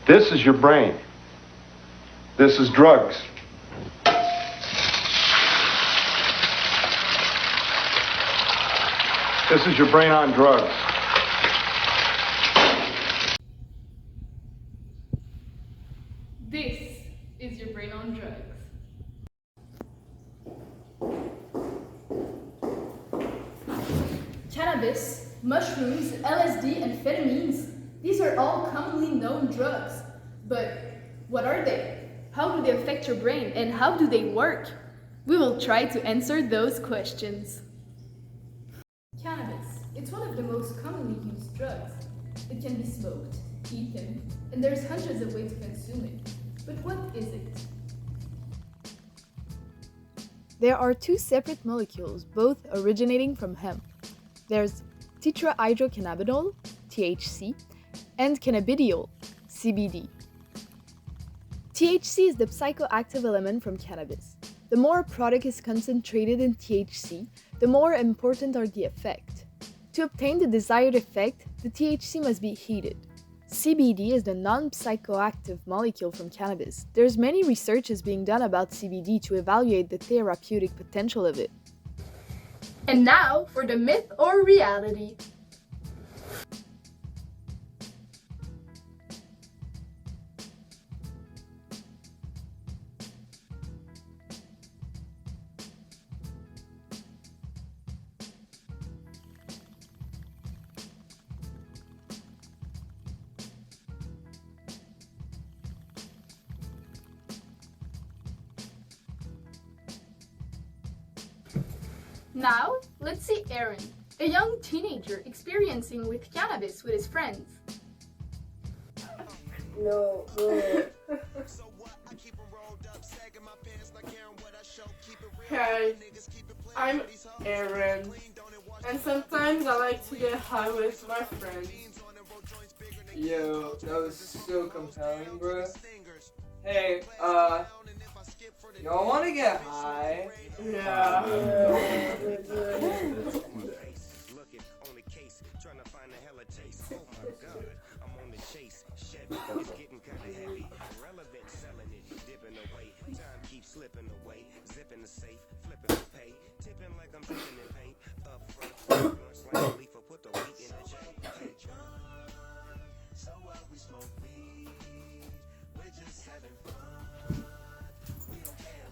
This is your brain. This is drugs. This is your brain on drugs. This is your brain on drugs. Cannabis, mushrooms, LSD, amphetamines, these are all commonly known drugs. But what are they? How do they affect your brain and how do they work? We will try to answer those questions. Cannabis, it's one of the most commonly used drugs. It can be smoked, eaten, and there's hundreds of ways to consume it. But what is it? There are two separate molecules, both originating from hemp. There's tetrahydrocannabinol, THC, and cannabidiol, CBD. THC is the psychoactive element from cannabis. The more a product is concentrated in THC, the more important are the effects. To obtain the desired effect, the THC must be heated. CBD is the non-psychoactive molecule from cannabis. There's many researches being done about CBD to evaluate the therapeutic potential of it. And now for the myth or reality. Now, let's see Aaron, a young teenager experiencing with cannabis with his friends. No. Hi, I'm Aaron, and sometimes I like to get high with my friends. Yo, that was so compelling, bro. Hey, y'all wanna get high? Yeah.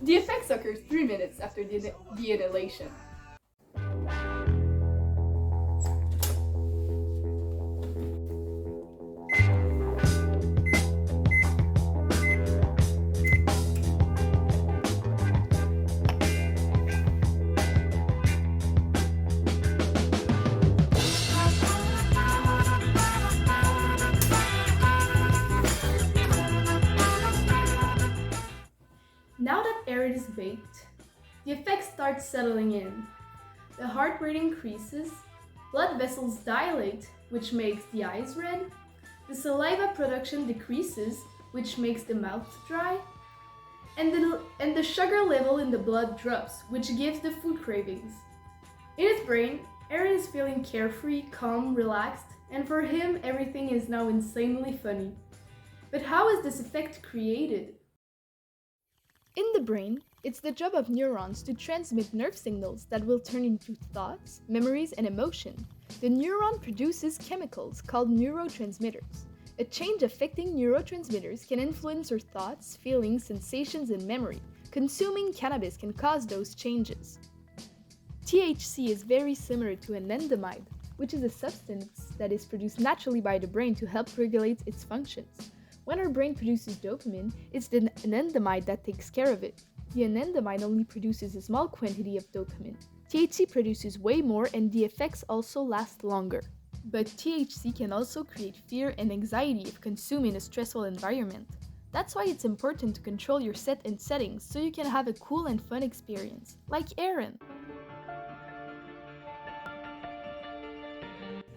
The effects occur 3 minutes after the inhalation. Now that Aaron is baked, the effects start settling in. The heart rate increases, blood vessels dilate, which makes the eyes red, the saliva production decreases, which makes the mouth dry, and the sugar level in the blood drops, which gives the food cravings. In his brain, Aaron is feeling carefree, calm, relaxed, and for him everything is now insanely funny. But how is this effect created? In the brain, it's the job of neurons to transmit nerve signals that will turn into thoughts, memories, and emotion. The neuron produces chemicals called neurotransmitters. A change affecting neurotransmitters can influence your thoughts, feelings, sensations, and memory. Consuming cannabis can cause those changes. THC is very similar to anandamide, which is a substance that is produced naturally by the brain to help regulate its functions. When our brain produces dopamine, it's the anandamide that takes care of it. The anandamide only produces a small quantity of dopamine. THC produces way more and the effects also last longer. But THC can also create fear and anxiety if consumed in a stressful environment. That's why it's important to control your set and settings so you can have a cool and fun experience, like Aaron.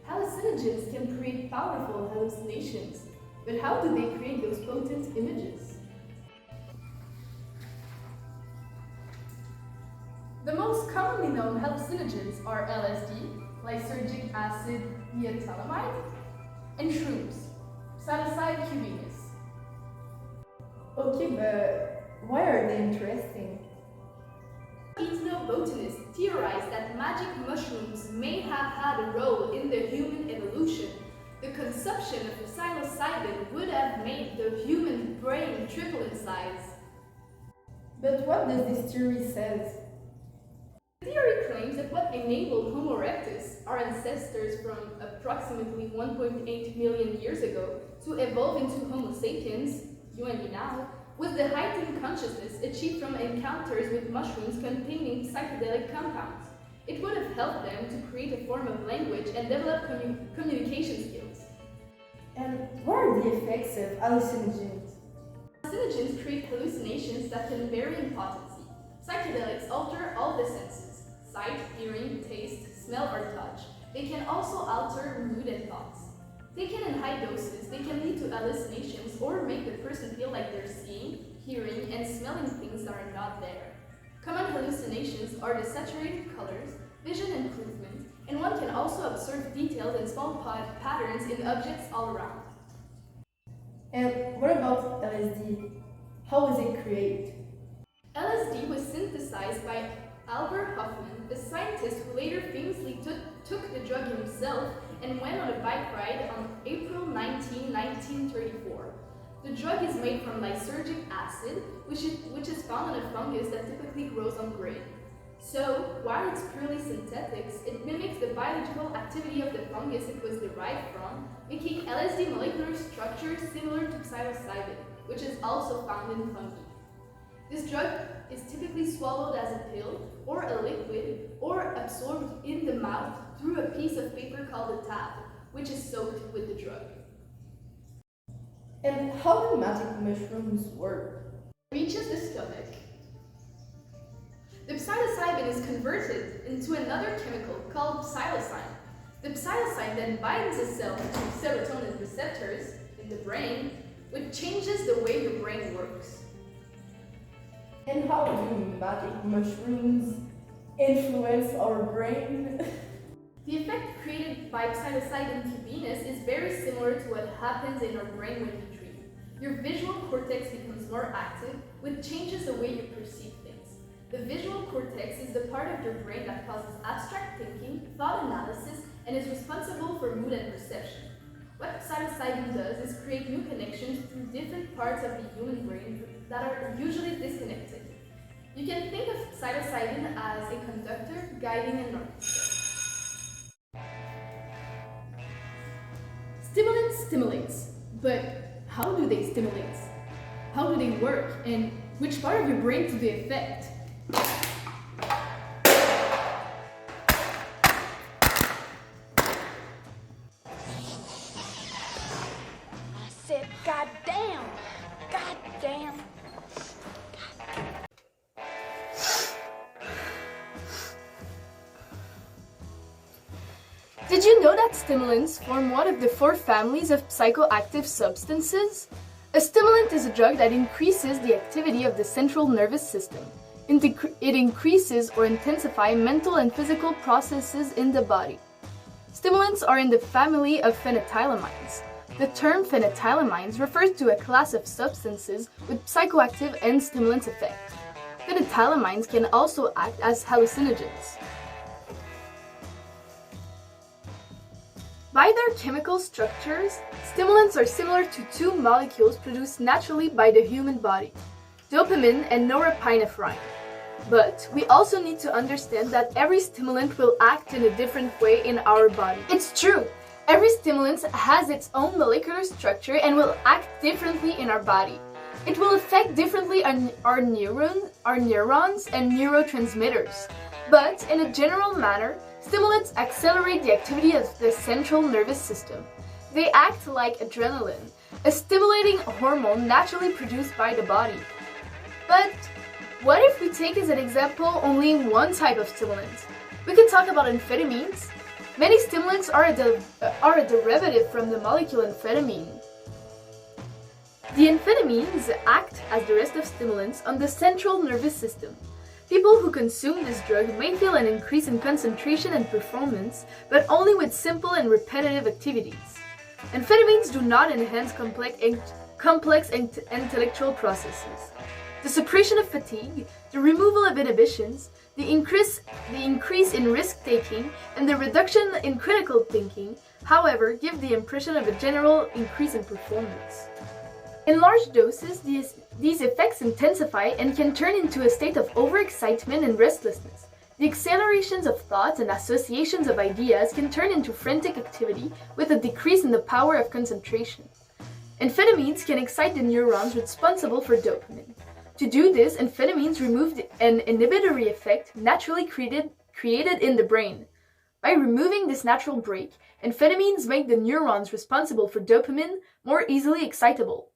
Hallucinogens can create powerful hallucinations. But how do they create those potent images? The most commonly known hallucinogens are LSD, lysergic acid diethylamide, and shrooms, psilocybin cubanus. Okay, but why are they interesting? Ethnobotanists theorize that magic mushrooms may have had a role in the human evolution. The consumption of psilocybin would have made the human brain triple in size. But what does this theory says? The theory claims that what enabled Homo erectus, our ancestors from approximately 1.8 million years ago, to evolve into Homo sapiens, you and me now, was the heightened consciousness achieved from encounters with mushrooms containing psychedelic compounds. It would have helped them to create a form of language and develop communication skills. And what are the effects of hallucinogens? Hallucinogens create hallucinations that can vary in potency. Psychedelics alter all the senses: sight, hearing, taste, smell, or touch. They can also alter mood and thoughts. Taken in high doses, they can lead to hallucinations or make the person feel like they're seeing, hearing, and smelling things that are not there. Common hallucinations are the saturated colors, vision improvement, and one can also observe details and small patterns in objects all around. And what about LSD? How was it created? LSD was synthesized by Albert Hofmann, a scientist who later famously took the drug himself and went on a bike ride on April 19, 1934. The drug is made from lysergic acid, which is found on a fungus that typically grows on grain. So, while it's purely synthetic, it mimics the biological activity of the fungus it was derived from, making LSD molecular structure similar to psilocybin, which is also found in fungi. This drug is typically swallowed as a pill, or a liquid, or absorbed in the mouth through a piece of paper called a tab, which is soaked with the drug. And how do magic mushrooms work? It reaches the stomach. The psilocybin is converted into another chemical called psilocybin. The psilocybin then binds itself to serotonin receptors in the brain, which changes the way your brain works. And how do magic mushrooms influence our brain? The effect created by psilocybin to Venus is very similar to what happens in our brain when you dream. Your visual cortex becomes more active, which changes the way you perceive things. The visual cortex is the part of your brain that causes abstract thinking, thought analysis, and is responsible for mood and perception. What psilocybin does is create new connections through different parts of the human brain that are usually disconnected. You can think of psilocybin as a conductor guiding an orchestra. Stimulants stimulates, but how do they stimulate? How do they work, and which part of your brain do they affect? I said, goddamn, goddamn. Did you know that stimulants form one of the 4 families of psychoactive substances? A stimulant is a drug that increases the activity of the central nervous system. It increases or intensifies mental and physical processes in the body. Stimulants are in the family of phenethylamines. The term phenethylamines refers to a class of substances with psychoactive and stimulant effect. Phenethylamines can also act as hallucinogens. By their chemical structures, stimulants are similar to 2 molecules produced naturally by the human body, dopamine and norepinephrine. But we also need to understand that every stimulant will act in a different way in our body. It's true, every stimulant has its own molecular structure and will act differently in our body. It will affect differently our neurons and neurotransmitters. But in a general manner, stimulants accelerate the activity of the central nervous system. They act like adrenaline, a stimulating hormone naturally produced by the body. But what if we take as an example only one type of stimulant? We can talk about amphetamines. Many stimulants are a derivative from the molecule amphetamine. The amphetamines act as the rest of stimulants on the central nervous system. People who consume this drug may feel an increase in concentration and performance, but only with simple and repetitive activities. Amphetamines do not enhance complex intellectual processes. The suppression of fatigue, the removal of inhibitions, the increase in risk-taking, and the reduction in critical thinking, however, give the impression of a general increase in performance. In large doses, these effects intensify and can turn into a state of overexcitement and restlessness. The accelerations of thought and associations of ideas can turn into frantic activity with a decrease in the power of concentration. Amphetamines can excite the neurons responsible for dopamine. To do this, amphetamines remove an inhibitory effect naturally created in the brain. By removing this natural brake, amphetamines make the neurons responsible for dopamine more easily excitable.